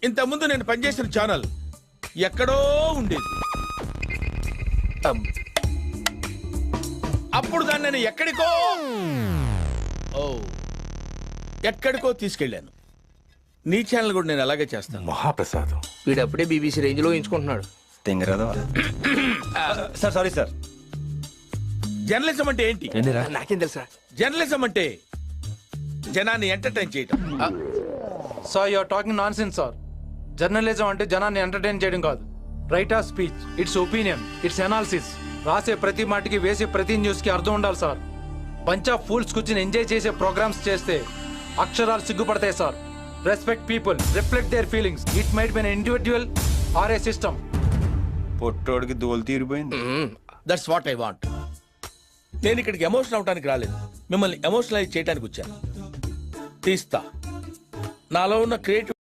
ఇంతకుముందు నేను పనిచేసిన ఛానల్ ఎక్కడో ఉండేది. అప్పుడు దాన్ని నేను ఎక్కడికో తీసుకెళ్ళాను. నీ ఛానల్ కూడా నేను అలాగే చేస్తాను. మహాప్రసాదం. వీడు అప్పుడే బీబీసీ రేంజ్ లో ఎంచుకుంటున్నాడు. Sir sorry sir. జర్నలిజం అంటే ఏంటి? నాకేం తెలుసా? జర్నలిజం అంటే జనాన్ని ఎంటర్టైన్ చేయటం. Sir you're talking nonsense sir. Journalism అంటే జనాన్ని ఎంటర్టైన్ చేయడం కాదు. Right of speech, it's opinion, it's analysis. రాసే ప్రతి మాటకి, వేసే ప్రతి న్యూస్ కి అర్థం ఉండాలి సార్. బంచ్ ఆఫ్ ఫూల్స్ కూర్చుని ఎంజాయ్ చేసే ప్రోగ్రామ్స్ చేస్తే అక్షరాలు సిగ్గుపడతాయి సార్. Respect people, reflect their feelings. It might be an individual or A system. పొట్టోడికి దోలు తీరిపోయింది. That's what I want. నేను ఇక్కడికి ఎమోషన్ అవడానికి రాలేదు, మిమ్మల్ని ఎమోషనలైజ్ చేయడానికి వచ్చాను. తీస్తా. నాలో ఉన్న క్రియేటివ్